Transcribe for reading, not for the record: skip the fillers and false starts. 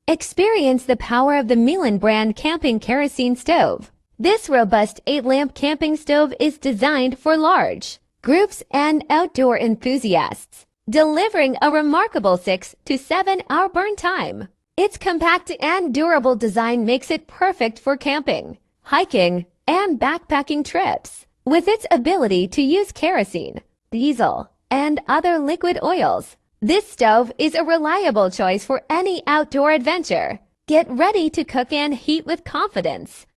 Experience the power of the Milan brand camping kerosene stove. This robust 8-lamp camping stove is designed for large groups and outdoor enthusiasts, delivering a remarkable 6 to 7 hour burn time. Its compact and durable design makes it perfect for camping, hiking, and backpacking trips. With its ability to use kerosene, diesel, and other liquid oils, this stove is a reliable choice for any outdoor adventure. Get ready to cook and heat with confidence.